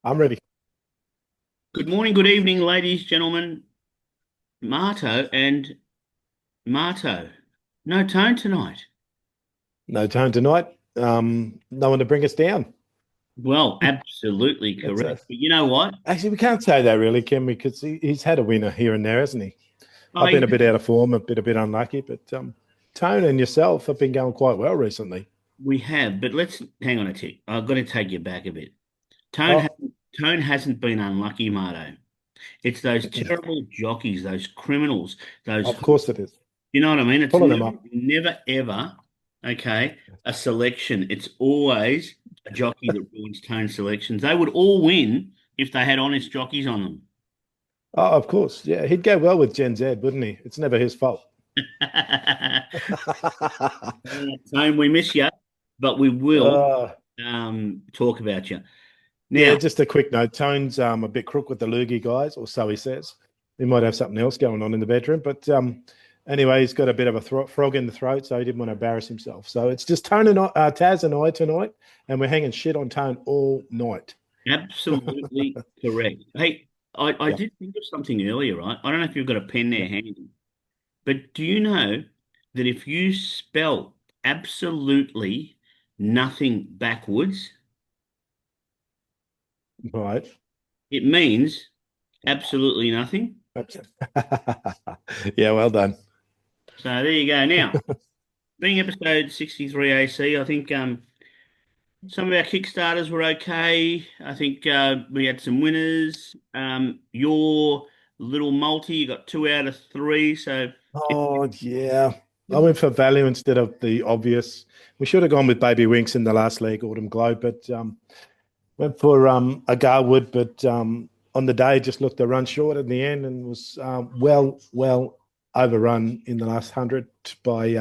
I'm ready. Good morning, good evening, ladies, gentlemen. Marto and Marto. No tone tonight. No tone tonight. No one to bring us down. Well, absolutely That's correct. us. But you know what? Actually, we can't say that really, can we? Because he's had a winner here and there, hasn't he? I've I been a bit out of form, a bit unlucky, but Tone and yourself have been going quite well recently. we have, but let's hang on a tick. I've got to take you back a bit. Tone Oh, hasn't, Tone hasn't been unlucky, Marto. It's those terrible jockeys, those criminals, those. of course it is. You know what I mean? It's Pulling never, them up. never, ever, okay, a selection. It's always a jockey that wins Tone selections. They would all win if they had honest jockeys on them. Oh, of course. Yeah, he'd go well with Gen Z, wouldn't he? It's never his fault. Tone, we miss you, but we will uh, talk about you. yeah, Now, just a quick note. Tone's a bit crook with the loogie guys, or so he says. He might have something else going on in the bedroom, but anyway, he's got a bit of a frog in the throat, so he didn't want to embarrass himself. So it's just Tone and Taz and I tonight, and we're hanging shit on Tone all night. absolutely correct. Hey, I Yep. did think of something earlier, right? I don't know if you've got a pen there handy, but do you know that if you spell absolutely nothing backwards, Right. it means absolutely nothing? Yeah, well done. So there you go. Now, being episode 63 AC, I think some of our Kickstarters were okay. I think we had some winners. Your little multi, you got 2 out of 3. So it, Oh, yeah. I went for value instead of the obvious. We should have gone with Baby Winks in the last leg, Autumn Glow, but went for a Garwood, but on the day just looked a run short in the end and was well overrun in the last 100 by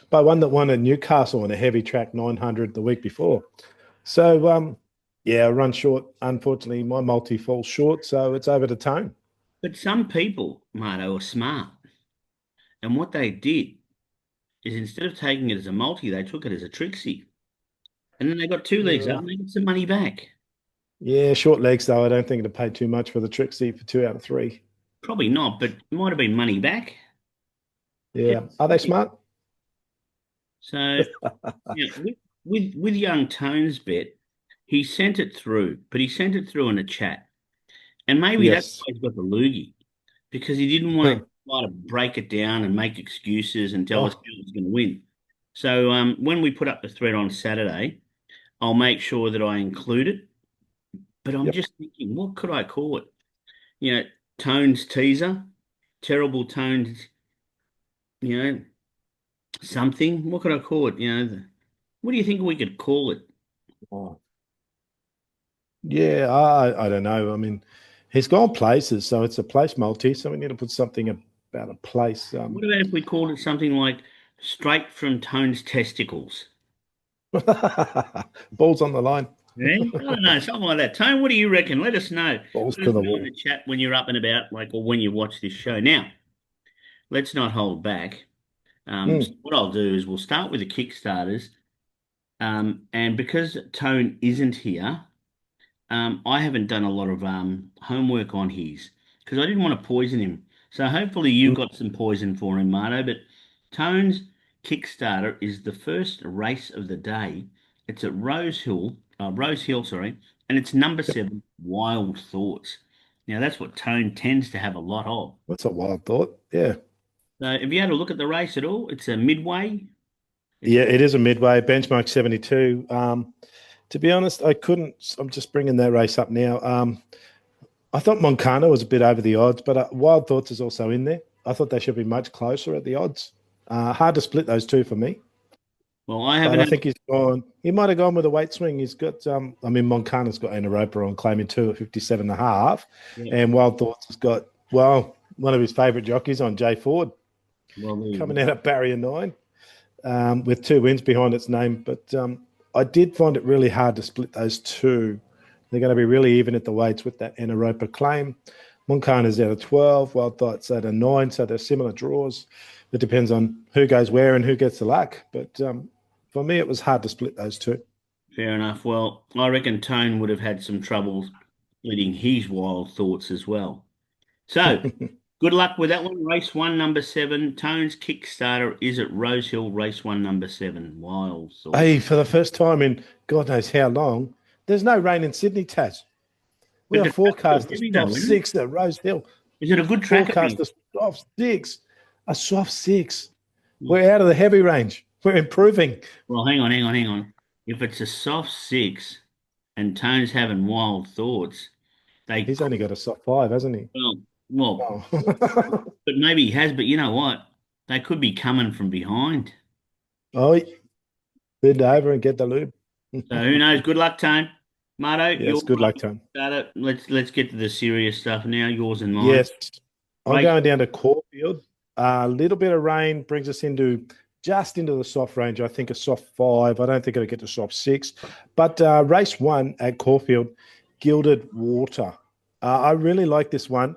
by one that won at Newcastle on a heavy track 900 the week before. So yeah, run short. Unfortunately, my multi falls short, so it's over to Tone. but some people, Marto, are smart. And what they did is instead of taking it as a multi, they took it as a Trixie. And then they got 2 legs up Uh, and they got some money back. yeah, short legs though. I don't think it'd pay too much for the Trixie for 2 out of 3. Probably not, but it might have been money back. Yeah, are they smart? So yeah, with young Tone's bet, he sent it through, but he sent it through in a chat. And maybe that's Yes. why he's got the loogie, because he didn't want to try to break it down and make excuses and tell us Oh, who was going to win. So when we put up the thread on Saturday, I'll make sure that I include it. But I'm yep. just thinking, what could I call it? You know, Tone's teaser, terrible Tone's, you know, something. What could I call it? What do you think we could call it? Oh. Yeah, I don't know. I mean, he's gone places, so it's a place multi. So we need to put something about a place. What about if we called it something like straight from Tone's testicles? Balls on the line, Yeah, I don't know, something like that. Tone, what do you reckon? Let us know. balls Let to us the know in wall. the chat when you're up and about, like, or when you watch this show. Now, let's not hold back. So Mm, what I'll do is we'll start with the Kickstarters. And because Tone isn't here, I haven't done a lot of homework on his because I didn't want to poison him. So hopefully you mm. got some poison for him, Marto. But Tone's Kickstarter is the first race of the day. It's at Rose Hill, sorry, and it's number Yep. 7, Wild Thoughts. Now that's what Tone tends to have a lot of. That's a wild thought. Yeah. So if you had a look at the race at all, it's a midway. It's Yeah, it is a midway benchmark 72. To be honest, I couldn't. I'm just bringing that race up now. I thought Moncana was a bit over the odds, but Wild Thoughts is also in there. I thought they should be much closer at the odds. Hard to split those two for me. well, I But haven't I had. think he's gone. He might have gone with a weight swing. He's got. I mean, Moncana's got Anaropa on claiming 2 at 57.5, Yeah, and Wild Thoughts has got one of his favourite jockeys on Jay Ford well, there you coming go. out of Barrier 9 with 2 wins behind its name. But I did find it really hard to split those two. They're going to be really even at the weights with that Anaropa claim. Moncana's out of 12, Wild Thoughts out of 9, so they're similar draws. It depends on who goes where and who gets the luck. But for me, it was hard to split those two. Fair enough. Well, I reckon Tone would have had some trouble leading his wild thoughts as well. So, good luck with that one. Race one, number seven. Tone's Kickstarter is at Rosehill, race one, number seven. Wild thoughts. Hey, for the first time in God knows how long, there's no rain in Sydney, Taz. We But are the track's still forecast a heavy soft though, isn't it? six at Rose Hill. Is it a good track at Forecast me? a soft six. A soft six. We're out of the heavy range. We're improving. Well, hang on. If it's a soft six and Tone's having wild thoughts, they He's only could, got a soft five, hasn't he? well, Oh. but maybe he has, but you know what? They could be coming from behind. Oh, bend over and get the lube. So who knows? Good luck, Tone. Marto, Yes, you're good luck, Tom. starter. Let's get to the serious stuff now, yours and mine. Yes, I'm Race going down to Caulfield. A little bit of rain brings us into just into the soft range. I think a soft five. I don't think it'll get to soft six. But race one at Caulfield, Gilded Water. I really like this one.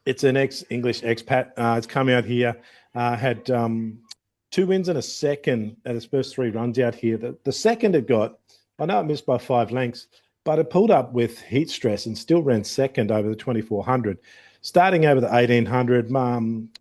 It's an ex-English expat. It's come out here. Had two wins and a second at its first three runs out here. The second it got, I know it missed by 5 lengths, but it pulled up with heat stress and still ran second over the 2400. Starting over the 1800,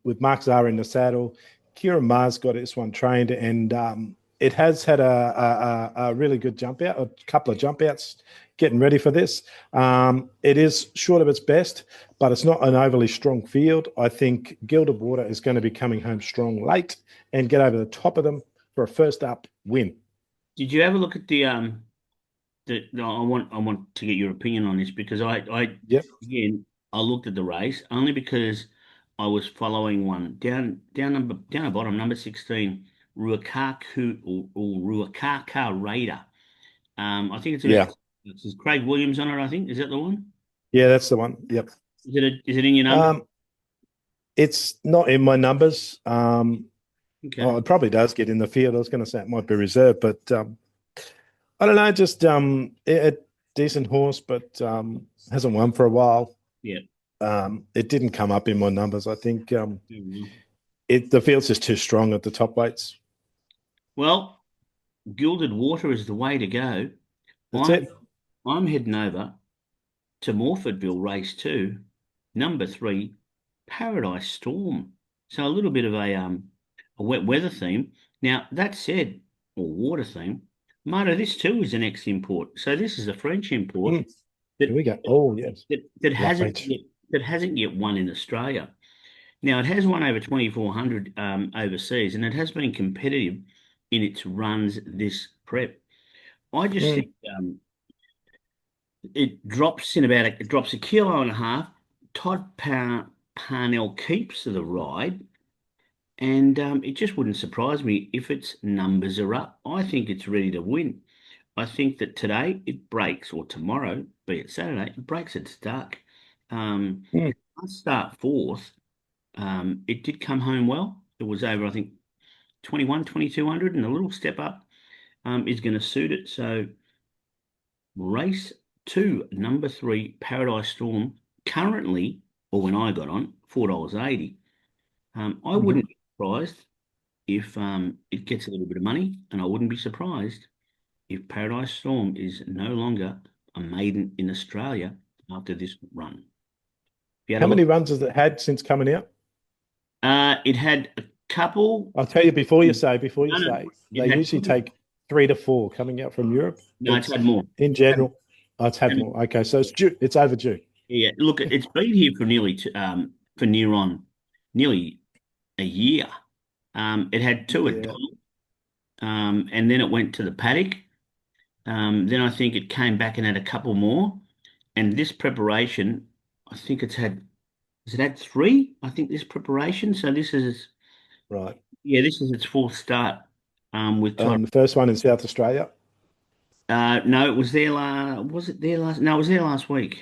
with Mark Zahra in the saddle, Kieran Mars got this one trained, and it has had a really good jump out, a couple of jump outs getting ready for this. It is short of its best, but it's not an overly strong field. I think Gilded Water is going to be coming home strong late and get over the top of them for a first up win. Did you ever look at no, I want to get your opinion on this because I Yep. again I looked at the race only because I was following one down the bottom, number 16, Ruakaka Raider. I think Yeah. it's Craig Williams on it, I think. Is that the one? Yeah, that's the one. Yep. Is it in your number? Um, it's not in my numbers. Okay. Oh, it probably does get in the field. I was going to say it might be reserved, but I don't know. Just a decent horse, but hasn't won for a while. Yeah. It didn't come up in my numbers. I think Mhm. the field's just too strong at the top weights. Well, Gilded Water is the way to go. That's I'm it. I'm heading over to Morfordville race two, number three, Paradise Storm. So a little bit of a wet weather theme. Now that said, or water theme, Marta, this too is an ex-import. So this is a French import Mm, that here we go. Oh yes, that love hasn't French. yet won in Australia. Now it has won over 2400 overseas, and it has been competitive in its runs this prep. I just Mm, think it drops a kilo and a half. Parnell keeps to the ride, and it just wouldn't surprise me if its numbers are up. I think it's ready to win. I think that today it breaks, or tomorrow, be it Saturday, it breaks its duck. mm. I start fourth. It did come home well. It was over, I think, 2200, and a little step up is going to suit it. So race two, number three, Paradise Storm, currently, or when I got on, $4.80. I Mhm. wouldn't be surprised if it gets a little bit of money, and I wouldn't be surprised if Paradise Storm is no longer a maiden in Australia after this run. If you had a How many look, runs has it had since coming out? it had a couple. I'll tell you before you No, no, say, it they had usually take 3 to 4 coming out from Europe. no, it's It's had more. in general. Oh, it's had more. Okay, so it's due. It's overdue. Yeah, look, it's been here for for nearly a year. It had two at Yeah, Donald, and then it went to the paddock. Then I think it came back and had a couple more. And this preparation, I think has it had three? I think this preparation. So right. this is its fourth start. With Todd. The first one in South Australia. No, it was there was it there last? No, it was there last week.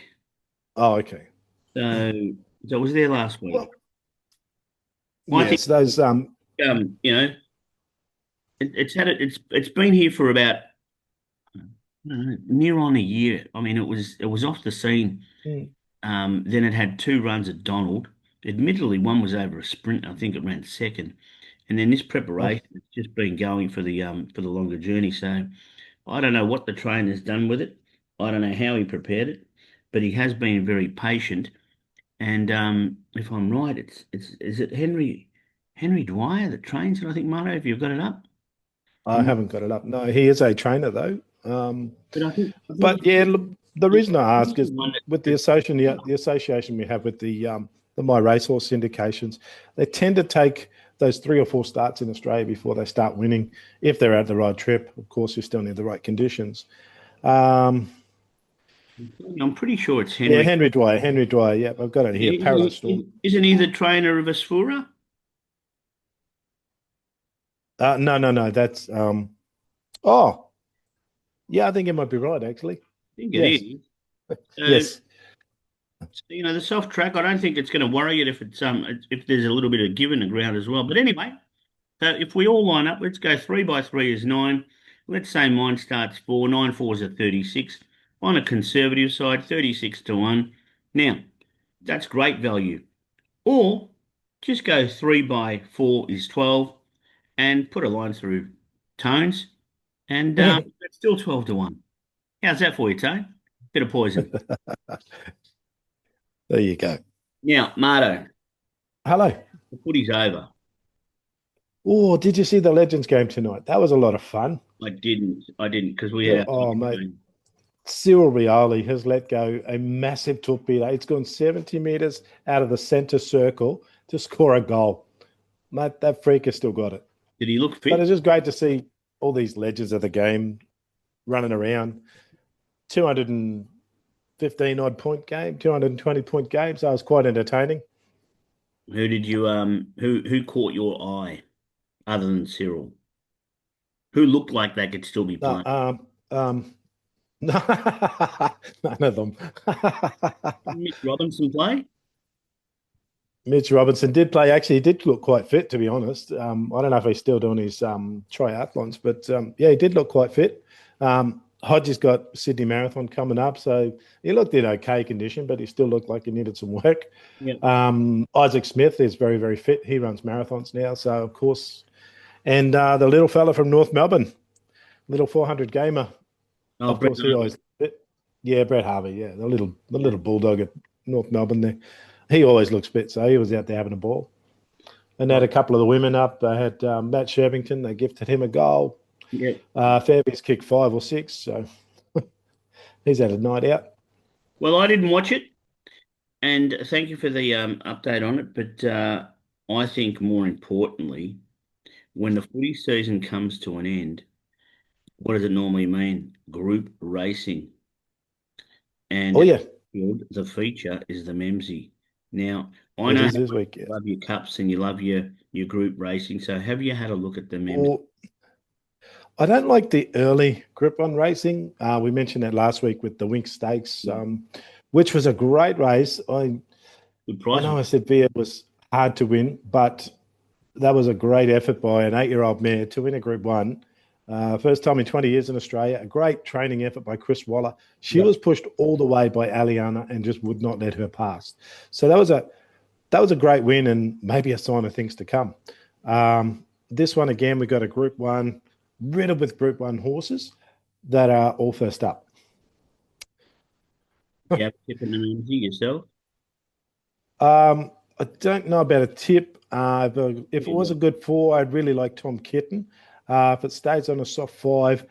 Oh, okay. So, so it was there last week. Well, Well, I think yes, those you know, it's been here for about I don't know, near on a year. I mean, it was off the scene. mm, Then it had two runs at Donald. Admittedly, one was over a sprint. I think it ran second. And then this oh, preparation has just been going for the longer journey. So I don't know what the trainer's done with it. I don't know how he prepared it, but he has been very patient. And if I'm right, it's is it Henry Dwyer that trains it? I think Marto, if you've got it up. I Um, haven't got it up. No, he is a trainer though. but I think But yeah, look, the he's reason I ask the is one with that the association we have with the My Racehorse syndications, they tend to take those 3 or 4 starts in Australia before they start winning. If they're at the right trip, of course, you still need the right conditions. Um, I'm pretty sure it's yeah, Henry. Henry Dwyer. Henry Dwyer. Yeah, I've got it here. Paradise Storm. Isn't he the trainer of Asfura? No, no, no. That's oh, yeah. I think you might be right. Actually, I think it yes, is. So, yes. the soft track, I don't think it's going to worry you if there's a little bit of give in the ground as well. But anyway, so if we all line up, let's go 3 by 3 is 9. Let's say mine starts 4, 9 fours are 36. On a conservative side, 36 to 1. Now, that's great value. Or just go 3 by 4 is 12 and put a line through Tones, and it's still 12 to 1. How's that for you, Tone? Bit of poison. There you go. Now, Marto, Hello. the footy's over. Oh, did you see the Legends game tonight? That was a lot of fun. I didn't, because we had our Oh, mate. game. Cyril Rioli has let go a massive torpedo. It's gone 70 metres out of the centre circle to score a goal. Mate, that freak has still got it. Did he look But fit? it's just great to see all these legends of the game running around. 215 odd point game, 220-point game. So it was quite entertaining. Who caught your eye other than Cyril? Who looked like they could still be No, playing? none of them. Mitch Robinson play? Mitch Robinson did play. Actually, he did look quite fit, to be honest. I don't know if he's still doing his triathlons, but yeah, he did look quite fit. Hodges got Sydney Marathon coming up, so he looked in okay condition, but he still looked like he needed some work. Yeah. Isaac Smith is very, very fit. He runs marathons now, so of course. And the little fella from North Melbourne, little 400 gamer, Oh, of Brett course, he Harvey. always fit. Yeah, Brett Harvey, yeah, the little bulldog at North Melbourne there. He always looks fit, so he was out there having a ball. And they had Oh, a couple of the women up. They had Matt Shervington. They gifted him a goal. yeah. Fairview's kicked 5 or 6, so he's had a night out. Well, I didn't watch it, and thank you for the update on it. But I think more importantly, when the footy season comes to an end, what does it normally mean? Group racing. Oh And yeah, the feature is the Memsey. Now, I it know how is this much week. you Yes. love your cups and you love your group racing. So have you had a look at the Memsey? Or I don't like the early Grip One racing. We mentioned that last week with the Wink Stakes, which was a great race. Good I prices. know I said Via was hard to win, but that was a great effort by an 8-year-old mare to win a Group One. First time in 20 years in Australia. A great training effort by Chris Waller. She Yep. was pushed all the way by Aliana and just would not let her pass. So that was a great win and maybe a sign of things to come. This one again, we got a Group One riddled with Group One horses that are all first up. You have a tip in the Memsey yourself? I don't know about a tip. If it Yeah. was a good 4, I'd really like Tom Kitten. If it stays on a soft 5,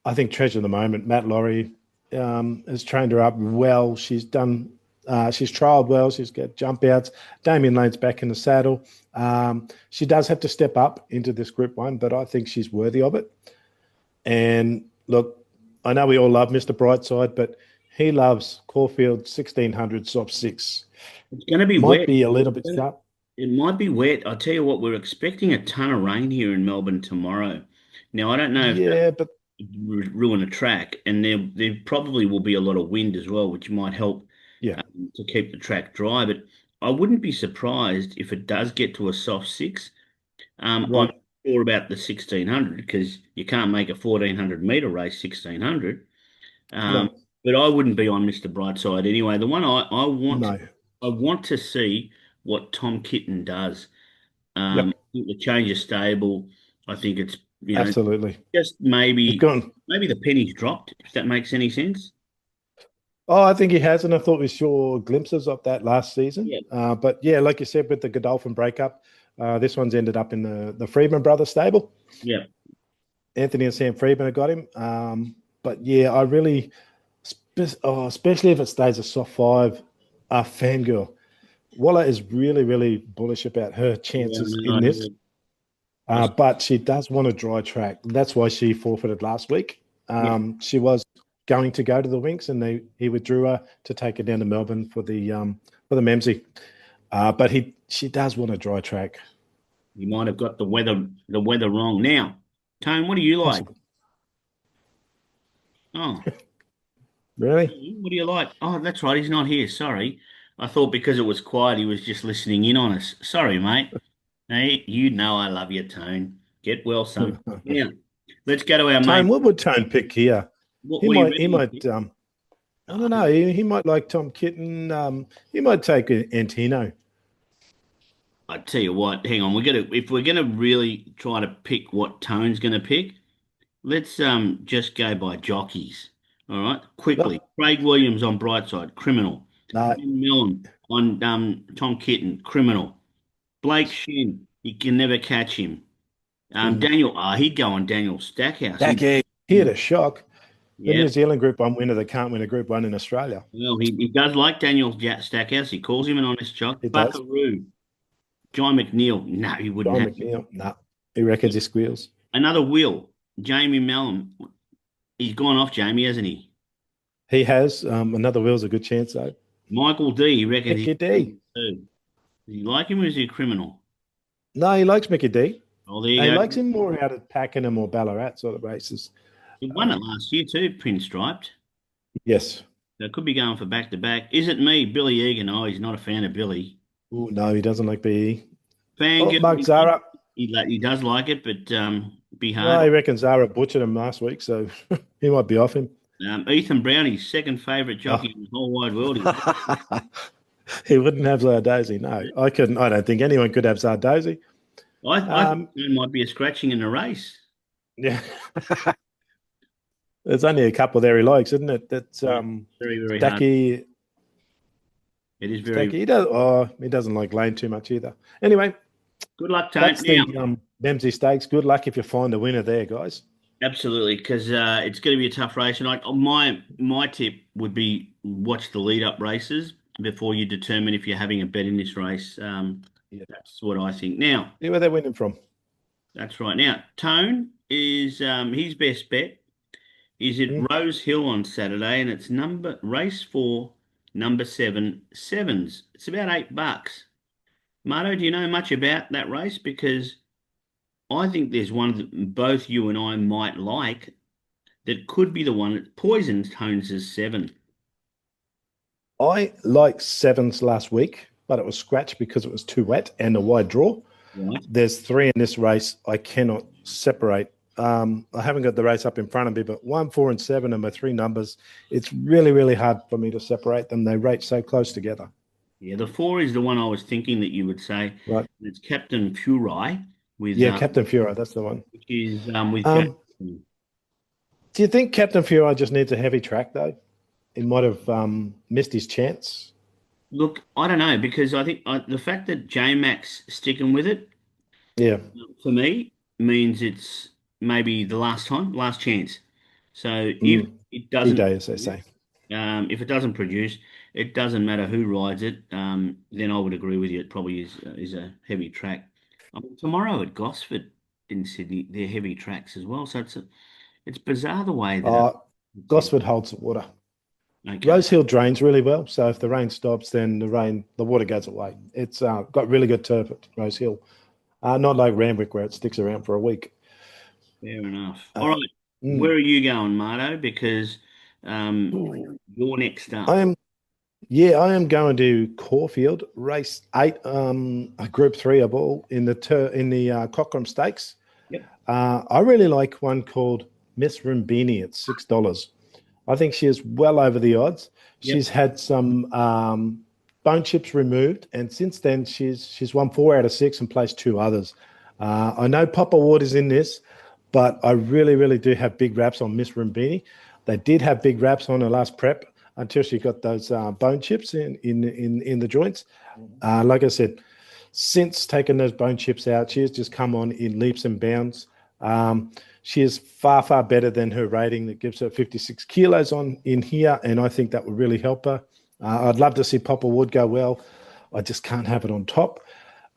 I think treasure of the moment. Matt Laurie has trained her up well. She's trialled well. She's got jump outs. Damien Lane's back in the saddle. She does have to step up into this Group One, but I think she's worthy of it. And look, I know we all love Mr. Brightside, but he loves Caulfield 1600 soft 6. It's going to be Might wet. be a little bit sharp. It might be wet. I'll tell you what, we're expecting a ton of rain here in Melbourne tomorrow. Now, I don't know if that Yeah, but would ruin the track, and there probably will be a lot of wind as well, which might help yeah, to keep the track dry. But I wouldn't be surprised if it does get to a soft 6. I'm right, sure about the 1600 because you can't make a 1400-meter race 1600. Um, right. but I wouldn't be on Mr. Brightside anyway. The one No. I want to see what Tom Kitten does. I Yep. think the change of stable, I think it's you know, Absolutely. just He's maybe gone. maybe the penny's dropped, if that makes any sense. Oh, I think he has, and I thought we saw glimpses of that last season. Yeah. But yeah, like you said, with the Godolphin breakup, this one's ended up in the Freedman brothers stable. Yeah. Anthony and Sam Freedman have got him. But yeah, I really, especially if it stays a soft five, fangirl. Walla is really, really bullish about her Yeah, chances no, in this. I, But she does want a dry track. That's why she forfeited last week. yeah, She was going to go to the Winks, and he withdrew her to take her down to Melbourne for the Memsey. But she does want a dry track. you might have got the weather wrong. Now, Tone, what do you like? Possible. Oh, Really? what do you like? Oh, that's right, he's not here. Sorry. I thought because it was quiet, he was just listening in on us. Sorry, mate. Hey, you know I love you, Tone. Get well, son. Now, let's go to our Tone, main. what would Tone pick here? What do you He reckon? might. I don't know. He might like Tom Kitten. He might take Antino. I tell you what, hang on. If we're gonna really try to pick what Tone's gonna pick, let's just go by jockeys. All right, quickly. No, Craig Williams on Brightside, criminal. no. Ben Millen on Tom Kitten, criminal. Blake Shin, you can never catch him. Daniel, he'd go on Daniel Stackhouse. He had a shock. The Yeah, New Zealand Group 1 winner that can't win a Group 1 in Australia. well, he does like Daniel Stackhouse. He calls him an honest jock. He does. Buckaroo, John McNeil. No, he wouldn't John have. McNeil, no. He reckons he squeals. Another Will, Jamie Mellon. He's gone off, Jamie, hasn't he? He has. Another Will's a good chance, though. Michael D, he reckons he's Mickey D. too. Does he like him or is he a criminal? No, he likes Mickey D. Oh, there you He go. likes him more out at Pakenham or Ballarat sort of races. He won it last year too, pinstriped. Yes. So it could be going for back to back. Is it me, Billy Egan? Oh, he's not a fan of Billy. Ooh, no, he doesn't like BE. Oh, Fangirl, Mark Zara. he does like it, but be No, hard. he reckons Zara butchered him last week, so he might be off him. Ethan Brownie's second favourite jockey in the whole wide world. Oh. He wouldn't have Zardozi. No, I couldn't. I don't think anyone could have Zardozi. I think there might be a scratching in the race. Yeah. There's only a couple there he likes, isn't it? That's Very, very hard. Stacky. It is very He doesn't like Lane too much either. Anyway, good luck, Tone. that's the Now, Dempsey Stakes. Good luck if you find a winner there, guys. absolutely, because it's going to be a tough race. And my tip would be watch the lead up races before you determine if you're having a bet in this race. Yeah. That's what I think. Now, See where they're winning from. that's right. Now, Tone is his best bet is at Mm. Rose Hill on Saturday, and it's race 4, number 7, sevens. It's about $8. Marto, do you know much about that race? Because I think there's one that both you and I might like that could be the one that poisons Tones' 7. I liked sevens last week, but it was scratched because it was too wet and a wide draw. Right. There's 3 in this race I cannot separate. I haven't got the race up in front of me, but 1, 4, and 7 are my 3 numbers. It's really, really hard for me to separate them. They rate so close together. Yeah, the 4 is the one I was thinking that you would say. Right. It's Captain Furai with Yeah, Captain Fura, that's the one. which is with Do you think Captain Fura just needs a heavy track, though? He might have missed his chance. Look, I don't know because I think the fact that J-Max sticking with it Yeah. for me means it's maybe the last chance. So if it doesn't, E-Day, as they say. if it doesn't produce, it doesn't matter who rides it. Then I would agree with you. It probably is a heavy track. Tomorrow at Gosford in Sydney, they're heavy tracks as well. So it's bizarre the way that Gosford holds the water. okay. Rose Hill drains really well, so if the rain stops, then the water goes away. It's got really good turf at Rose Hill. Not like Randwick where it sticks around for a week. Fair enough. All right. Where are you going, Marto? Because you're next up. I am going to Caulfield, race 8, a Group 3 of all in the Cochrane Stakes. Yep. I really like one called Miss Rumbini at $6. I think she is well over the odds. Yep. She's had some bone chips removed, and since then she's won 4 out of 6 and placed 2 others. I know Pop Award is in this, but I really, really do have big raps on Miss Rumbini. They did have big raps on her last prep until she got those bone chips in the joints. Like I said, since taking those bone chips out, she has just come on in leaps and bounds. She is far, far better than her rating that gives her 56 kilos on in here, and I think that would really help her. I'd love to see Popper Wood go well. I just can't have it on top.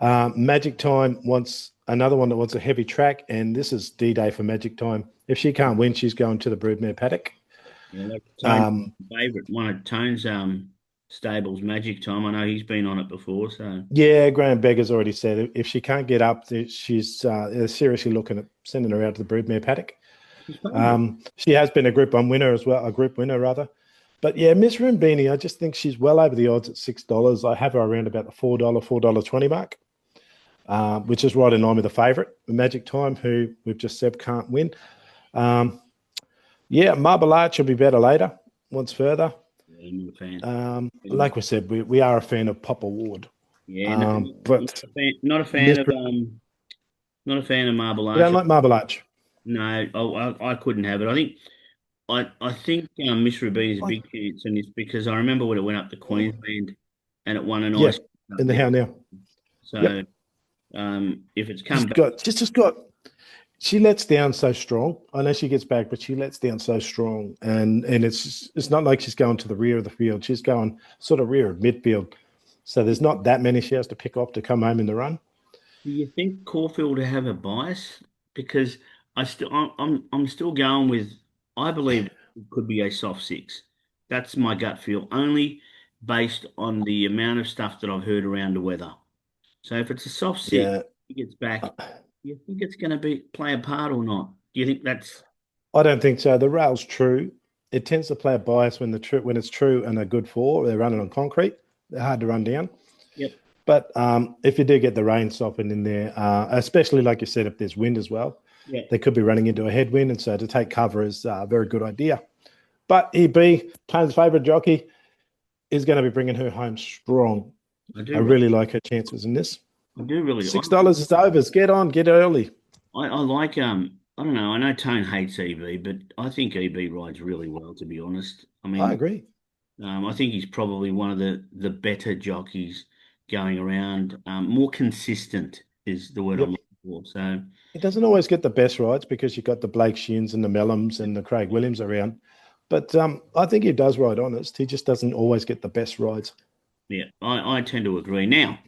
Magic Time wants another one that wants a heavy track, and this is D-Day for Magic Time. If she can't win, she's going to the broodmare paddock. Yeah, like Tone's Um, favourite, one of Tone's stables, Magic Time. I know he's been on it before, so yeah, Graham Beggar's already said if she can't get up, she's seriously looking at sending her out to the broodmare paddock. she's favourite. She has been a Group 1 winner as well, a Group winner rather. But yeah, Miss Rumbini, I just think she's well over the odds at $6. I have her around about the $4.20 mark, which is right in line with the favourite, Magic Time, who we've just said can't win. Um, yeah, Marble Arch will be better later, once further. Yeah, I'm not a fan. Like we said, we are a fan of Pop Award. Yeah, no, But not a fan Miss, of not a fan of Marble you don't Arch. like Marble Arch? No, I couldn't have it. I think Miss Rubini is a I, big chance in this because I remember when it went up to Queensland and it won a yeah, nice up in the there. how now. So Yep. if it's come back, She's just got she lets down so strong. I know she gets back, but she lets down so strong, and it's not like she's going to the rear of the field. She's going sort of rear of midfield. So there's not that many she has to pick off to come home in the run. do you think Caulfield will have a bias? Because I'm still going with I believe it could be a soft six. That's my gut feel, only based on the amount of stuff that I've heard around the weather. So if it's a soft six, Yeah, he gets back. Do you think it's going to be play a part or not? Do you think that's I don't think so. The rail's true. It tends to play a bias when it's true and a good four. They're running on concrete. They're hard to run down. yep, But if you do get the rain softened in there, especially like you said, if there's wind as well, yeah. they could be running into a headwind, and so to take cover is a very good idea. But EB, Tone's favourite jockey, is going to be bringing her home strong. I I do, really like her chances in this. I do really. $6 is overs. Get on, get early. I like I don't know. I know Tone hates EB, but I think EB rides really well. To be honest, I I mean, agree. I think he's probably one of the better jockeys going around. More consistent is the word I'm Yep. looking for. So He doesn't always get the best rides because you've got the Blake Shins and the Mellams and the Craig Williams around. But I think he does ride honest. He just doesn't always get the best rides. yeah, I tend to agree. Now,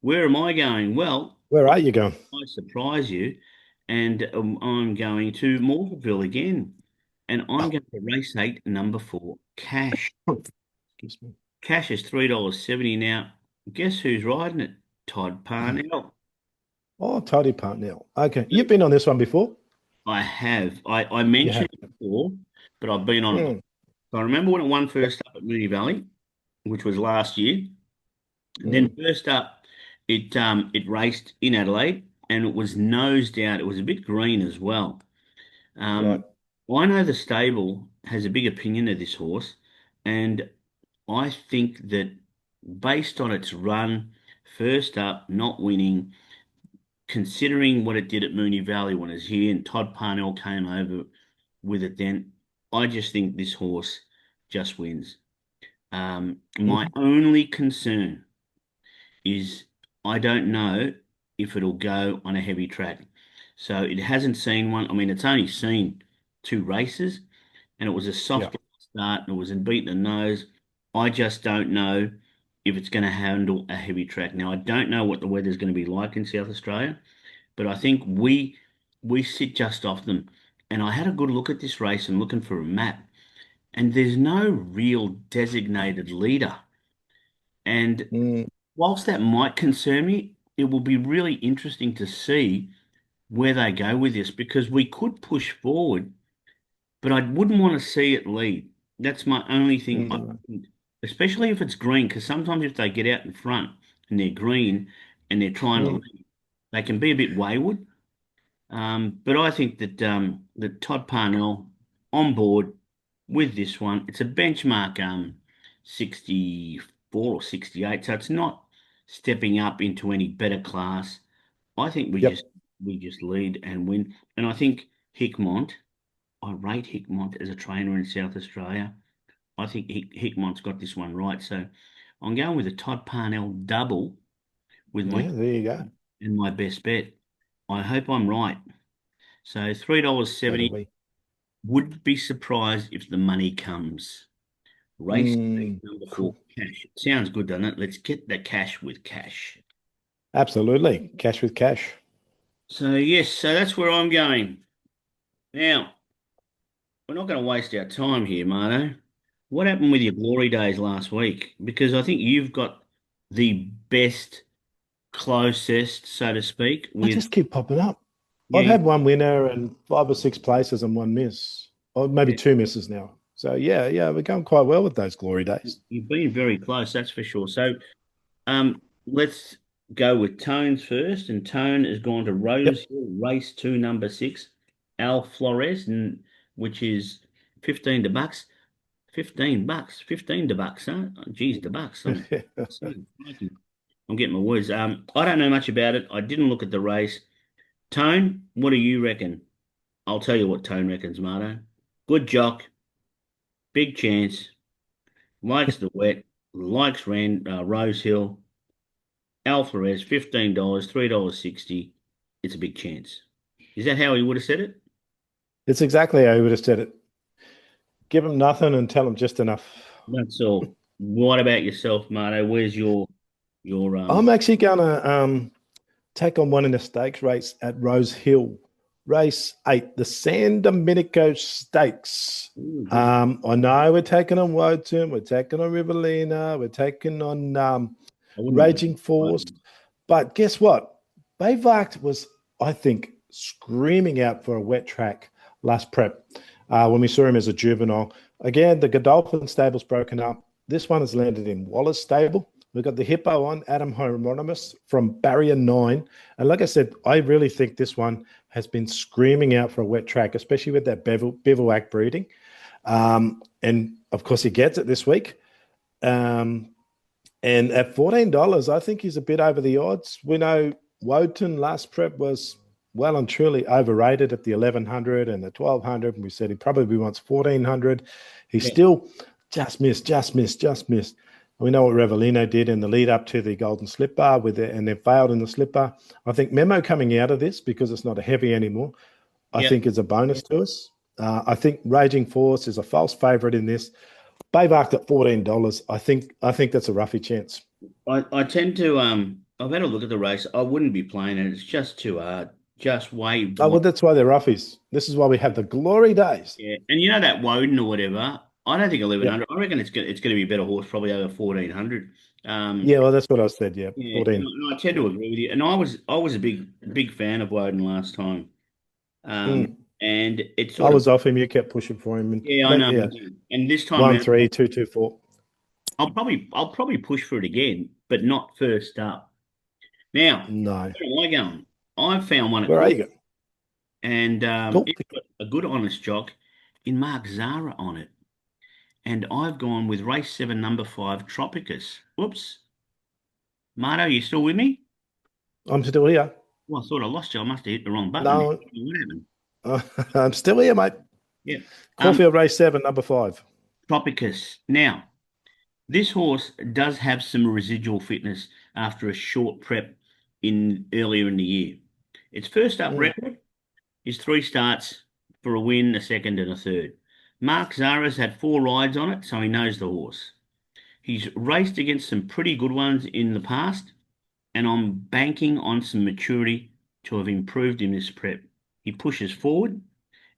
where am I going? Well, Where are you going? I surprise you, and I'm going to Morphettville again, and I'm Oh, going to race eight, number four, Cash. excuse me. Cash is $3.70 now. Guess who's riding it? Todd Oh, Parnell. Toddy Partnell. Okay. You've been on this one before? I have. I You have. mentioned it before, but I've been on it. Mm, So I remember when it won yep. first up at Moonee Valley, which was last year. And then Mm, first up, it raced in Adelaide and it was nosed out. It was a bit green as well. right. Um, I know the stable has a big opinion of this horse, and I think that based on its run, first up, not winning, considering what it did at Moonee Valley when it was here and Todd Parnell came over with it then, I just think this horse just wins. My Mhm. only concern is I don't know if it'll go on a heavy track. So it hasn't seen one. I mean, it's only seen two races, and it was a Yeah. soft start, and it was in beating the nose. I just don't know if it's going to handle a heavy track. Now, I don't know what the weather's going to be like in South Australia, but I think we sit just off them. And I had a good look at this race and looking for a map, and there's no real designated leader. And Mm, whilst that might concern me, it will be really interesting to see where they go with this because we could push forward, but I wouldn't want to see it lead. That's my only thing. mm, Especially if it's green, because sometimes if they get out in front and they're green and they're trying to mm. lead, they can be a bit wayward. But I think that Todd Parnell on board with this one, it's a benchmark 64 or 68, so it's not stepping up into any better class. I think we Yep. we just lead and win. And I think Hickmont, I rate Hickmont as a trainer in South Australia. I think Hickmont's got this one right. So I'm going with a Todd Parnell double with my Yeah, there you go. and my best bet. I hope I'm right. So So do $3.70. we. Would be surprised if the money comes. Race eight, number four, Cool. cash. Sounds good, doesn't it? Let's get the cash with cash. Absolutely. Cash with cash. So yes, so that's where I'm going. Now, we're not going to waste our time here, Marto. What happened with your glory days last week? Because I think you've got the best, closest, so to speak, I with just keep popping up. yeah, I've had one winner and five or six places and one miss, or maybe two misses now. So yeah, we're going quite well with those glory days. you've been very close, that's for sure. So let's go with Tones first, and Tone has gone to Yep. Rose Hill, race two, number six, Al Flores, and which is 15 to bucks. 15 bucks, 15 to bucks, huh? Oh, geez, the bucks. I'm getting my words. I don't know much about it. I didn't look at the race. Tone, what do you reckon? I'll tell you what Tone reckons, Marto. Good jock, big chance, likes the wet, likes Rose Hill. Alvarez, $15, $3.60. It's a big chance. Is that how he would have said it? It's exactly how you would have said it. Give them nothing and tell them just enough. That's all. What about yourself, Marto? Where's your I'm actually gonna take on one in the stakes race at Rose Hill, race 8, the San Domenico Stakes. Ooh, good. I know we're taking on Woden, we're taking on Rivellina, we're taking on I wouldn't Raging Force, but guess what? Bayvakt was, I think, screaming out for a wet track last prep when we saw him as a juvenile. Again, the Godolphin stable's broken up. This one has landed in Wallace stable. We've got the Hippo on, Adam Hieronymus from Barrier 9. And like I said, I really think this one has been screaming out for a wet track, especially with that bivouac breeding. And of course, he gets it this week. And at $14, I think he's a bit over the odds. We know Woden last prep was well and truly overrated at the 1100 and the 1200. And we said he probably wants 1400. He Yeah. still just missed. We know what Revellino did in the lead up to the Golden Slipper and then failed in the Slipper. I think Memo coming out of this because it's not a heavy anymore, I Yeah. think is a bonus to us. I think Raging Force is a false favourite in this. Bayvakt at $14. I think that's a roughy chance. I tend to I've had a look at the race. I wouldn't be playing it. It's just too hard. Just way Oh well, that's why they're roughies. This is why we have the glory days. yeah. And you know that Woden or whatever, I don't think Yep. 1100. I reckon it's gonna be a better horse, probably over 1400. Yeah, well, that's what I said. Yeah, Yeah, 14. and I tend to agree with you. And I was a big fan of Woden last time. Mm. And it I sort of was off him. You kept pushing for him, and yeah, I know. yeah, And this time one round, three two two four. I'll probably push for it again, but not first up. Now, No, where am I going? I've found one at where are court, you going? and Cool. it's got a good honest jock in Mark Zara on it. And I've gone with race seven, number five, Tropicus. Whoops. Marto, you still with me? I'm still here. Well, I thought I lost you. I must have hit the wrong button. No, What happened? I'm still here, mate. Yeah. Caulfield race 7, number 5. Tropicus. Now, this horse does have some residual fitness after a short prep in earlier in the year. Its first up Mm. record is three starts for a win, a second, and a third. Mark Zara's had four rides on it, so he knows the horse. He's raced against some pretty good ones in the past, and I'm banking on some maturity to have improved in this prep. He pushes forward,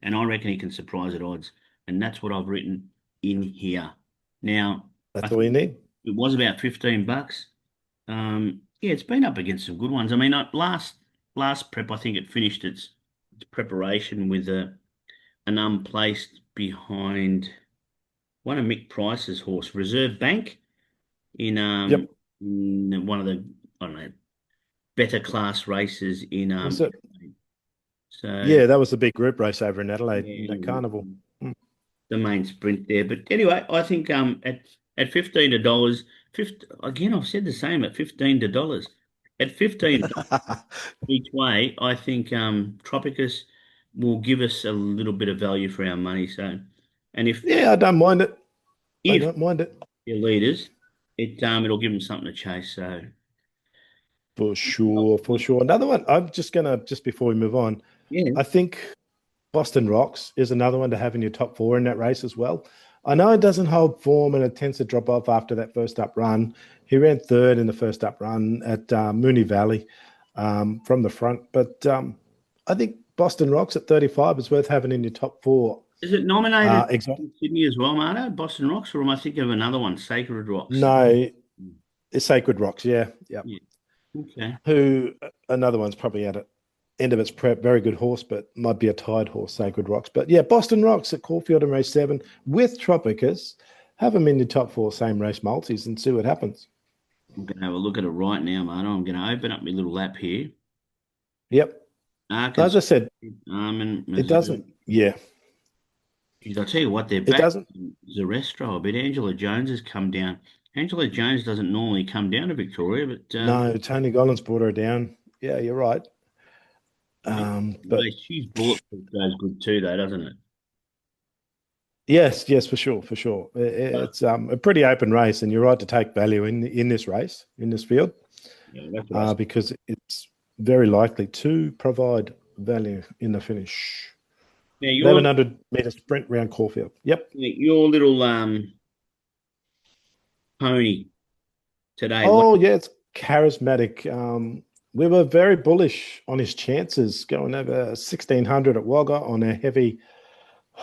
and I reckon he can surprise at odds, and that's what I've written in here. Now, I That's all you think need. it was about 15 bucks. Yeah, it's been up against some good ones. I mean, last prep, I think it finished its preparation with an unplaced behind one of Mick Price's horse, Reserve Bank, in Yep. in one of the I don't know better class races in Was it? so Yeah, that was the big group race over in Adelaide in yeah, that carnival. Mm. the main sprint there. But anyway, I think at $15 50 again I've said the same at $15 dollars. At 15 each way, I think Tropicus will give us a little bit of value for our money. So, and Yeah, I don't mind it. I if don't mind it. they're leaders, it'll give them something to chase. So, For sure, for sure. Another one, I'm just gonna just before we move on, yeah, I think Boston Rocks is another one to have in your top four in that race as well. I know it doesn't hold form and it tends to drop off after that first up run. He ran third in the first up run at Moonee Valley from the front, but I think Boston Rocks at 35 is worth having in your top four. is it nominated Exactly. in Sydney as well, Marto? Boston Rocks, or am I thinking of another one, Sacred Rocks? No, it's Sacred Rocks. Yeah, yeah. Yeah. Okay. Who another one's probably at it end of its prep. Very good horse, but might be a tied horse, Sacred Rocks. But yeah, Boston Rocks at Caulfield in race 7 with Tropicus. Have them in the top four, same race multis, and see what happens. I'm going to have a look at it right now, Marto. I'm going to open up my little lap here. Yep. As Arkansas, I said, Armin, it Missouri. doesn't. Yeah, Geez, I'll tell you what, they're it back. doesn't. Zarestro, but Angela Jones has come down. Angela Jones doesn't normally come down to Victoria, but No, Tony Collins brought her down. Yeah, you're right. yeah, But she's bulletproof goes good too, though, doesn't it? yes, yes, for sure, for sure. Uh, It's a pretty open race, and you're right to take value in this race in this field yeah, that's what I said. because it's very likely to provide value in the finish. Now 1100-meter sprint round Caulfield. Yep. your little pony today. What? Oh, yeah, it's charismatic. We were very bullish on his chances going over 1600 at Wagga on a heavy,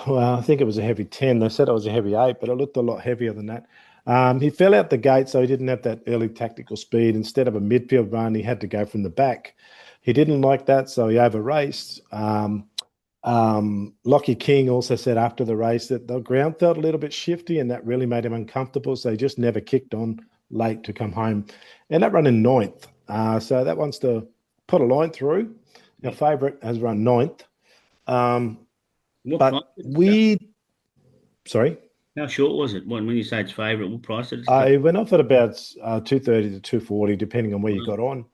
well, I think it was a heavy 10. They said it was a heavy 8, but it looked a lot heavier than that. He fell out the gate, so he didn't have that early tactical speed. Instead of a midfield run, he had to go from the back. He didn't like that, so he over raced. Lockie King also said after the race that the ground felt a little bit shifty and that really made him uncomfortable. So he just never kicked on late to come home. And that run in ninth. So that wants to put a line through. Our favourite has run ninth. What But price did it start? sorry, How short was it? When you say it's favourite, what price did it start? I went off at about 230 to 240, depending on where you got on.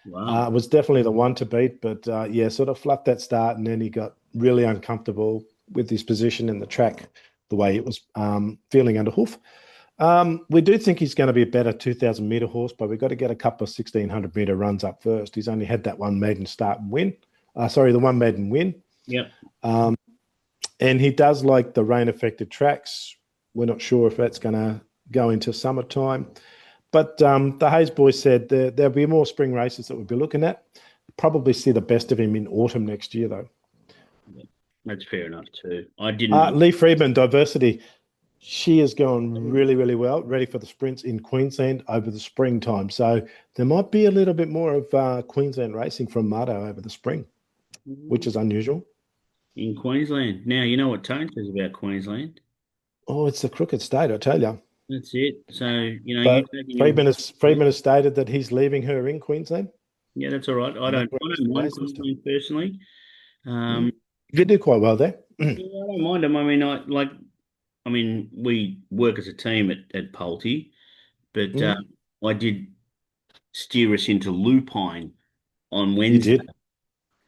Wow. It was definitely the one to beat, but yeah, sort of fluffed that start, and then he got really uncomfortable with his position in the track, the way it was feeling under hoof. We do think he's going to be a better 2,000-meter horse, but we've got to get a couple of 1,600-meter runs up first. He's only had that one maiden start and win. The one maiden win. Yep. And he does like the rain-affected tracks. We're not sure if that's going to go into summertime. But the Hayes boys said there'll be more spring races that we'll be looking at. Probably see the best of him in autumn next year, though. Yeah, that's fair enough too. I didn't. Lee Friedman, Diversity. She has gone really, really well, ready for the sprints in Queensland over the springtime. So there might be a little bit more of Queensland racing from Marto over the spring, which is unusual. In Queensland. Now, you know what Tone says about Queensland. Oh, it's a crooked state, I tell you. That's it. So, you But taking your Friedman has stated that he's leaving her in Queensland. yeah, that's all right. I And that's don't where I it's don't mind based and stuff. Queensland personally. Um, You do quite well there. yeah, I don't mind them. We work as a team at PALTI, but I did steer us into Lupine on You Wednesday. did.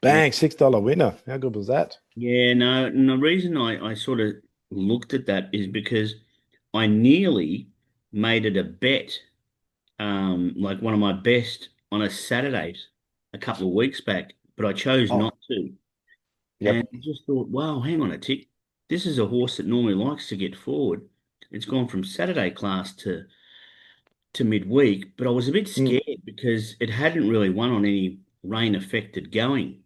Bang, $6 winner. How good was that? Yeah, no, and the reason I sort of looked at that is because I nearly made it a bet, like one of my best on a Saturday a couple of weeks back, but I chose Oh, not to. And yep. I just thought, wow, hang on a tick. This is a horse that normally likes to get forward. It's gone from Saturday class to midweek, but I was a bit Mm, scared because it hadn't really won on any rain affected going.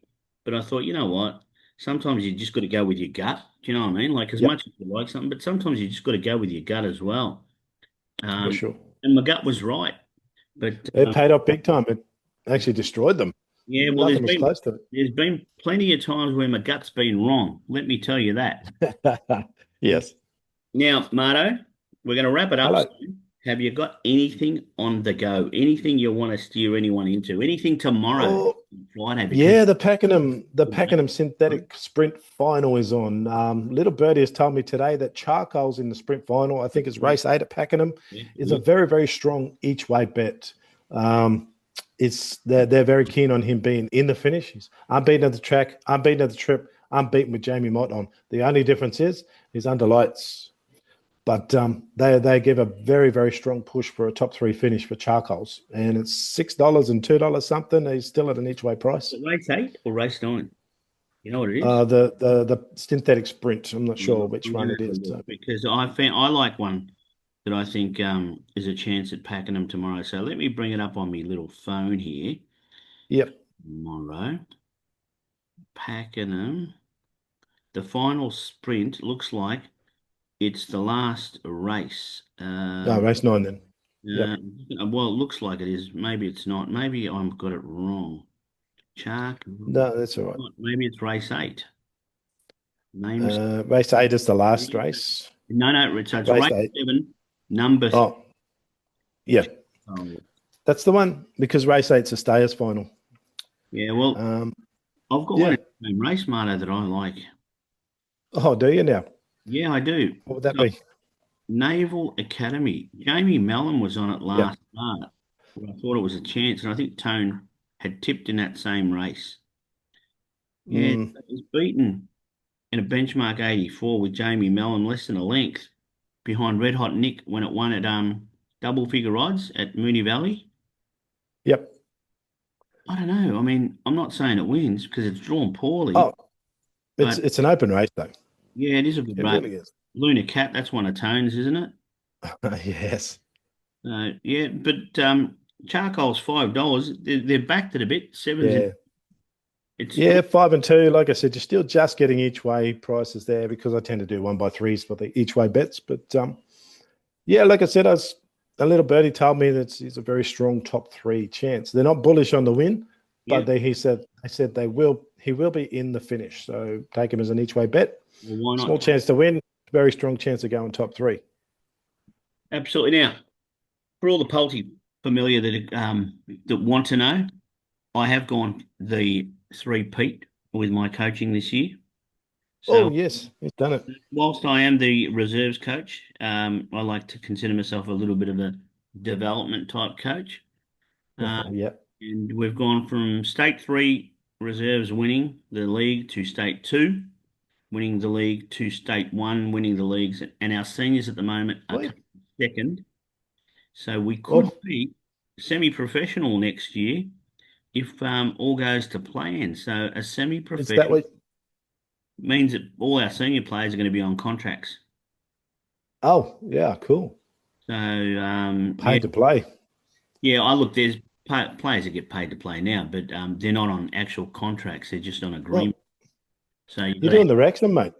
But I thought, you know what? Sometimes you just got to go with your gut. Do you know what I mean? Like as yep, much as you like something, but sometimes you just got to go with your gut as well. for Um, sure. and my gut was right. But It paid off big time. It actually destroyed them. yeah, well, Nothing was close to there's been plenty of times where my gut's been wrong. Let me tell you that. it. Yes. Now, Marto, we're going to wrap it up Hello. soon. Have you got anything on the go? Anything you want to steer anyone into? Anything tomorrow, Oh, Friday? Because yeah, the Pakenham synthetic sprint final is on. Little Birdie has told me today that Charcoal's in the sprint final. I think it's race 8 at Pakenham. yeah, Is a very, very strong each way bet. it's they're very keen on him being in the finish. He's unbeaten at the track, unbeaten at the trip, unbeaten with Jamie Mott on. The only difference is he's under lights. But they give a very strong push for a top three finish for charcoals, and it's $6 and $2 something. He's still at an each way price. Race 8 or race 9? You know what it is? The synthetic sprint. I'm not sure which I'm one gonna it have a is. look So. because I like one that I think is a chance at Pakenham tomorrow. So let me bring it up on my little phone here. Yep. Tomorrow, Pakenham. The final sprint looks like it's the last race. No, race 9 then. Uh, Yep. well, it looks like it is. Maybe it's not. Maybe I've got it wrong. Chark. No, that's all right. Maybe it's race 8. Names. Race 8 is the last race. No. So it's Race race 8. 7, number. Oh, yeah. Oh, That's the one because race eight's a stayers final. yeah. Well, Um, I've got one yeah. in the same race, Marto, that I like. Oh, do you now? Yeah, I do. What would that So, be? Naval Academy. Jamie Mellon was on it Yep. last start. I thought it was a chance, and I think Tone had tipped in that same race. Yeah, Mm, he's beaten in a benchmark 84 with Jamie Mellon, less than a length behind Red Hot Nick when it won at double figure odds at Mooney Valley. yep. I don't know. I mean, I'm not saying it wins because it's drawn poorly, Oh, but it's an open race though. yeah, it is a good It race. really is. Luna Cat, that's one of Tone's, isn't it? Yes. Yeah, but charcoal's $5. They're backed it a bit. Sevens, Yeah. it's Yeah, 5 and 2. Like I said, you're still just getting each way prices there because I tend to do 1 by 3s for the each way bets. But yeah, like I said, a little birdie told me that he's a very strong top three chance. They're not bullish on the win, yeah. but they said he will be in the finish. So take him as an each way bet. Well, why Small not? chance to win, very strong chance of going top three. Absolutely. Now, for all the Palti familiar that want to know, I have gone the three-peat with my coaching this year. Oh So yes, he's done it. whilst I am the reserves coach, I like to consider myself a little bit of a development type coach. Oh, yeah. And we've gone from state 3 reserves winning the league to state 2, winning the league to state 1, winning the leagues, and our seniors at the moment are Sweet. second. So we could Oh, be semi-professional next year if all goes to plan. So a is that semi-professional what? means that all our senior players are going to be on contracts. Oh, yeah, cool. So yeah, Paid to play. yeah. I look, there's players that get paid to play now, but they're not on actual contracts. They're just on agreement. Well, So you've you're got to, doing the Wrexham, mate.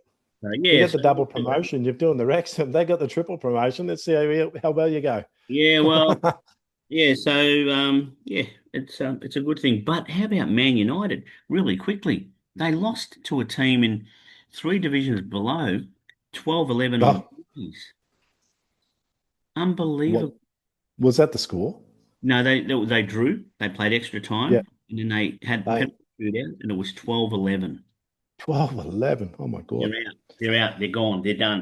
You yeah, get the double promotion. You're doing the Wrexham. They got the triple promotion. Let's see how well you go. yeah. Well, yeah. So yeah, it's a good thing. But how about Man United? Really quickly, they lost to a team in 3 divisions below, 12-11 on Oh, penalties. what Unbelievable. was that the score? No, they drew. They played extra Yeah, time, and then they had they penalty shootout, and it was 12-11. 12-11. Oh my God. They're out. They're out. They're gone. They're done.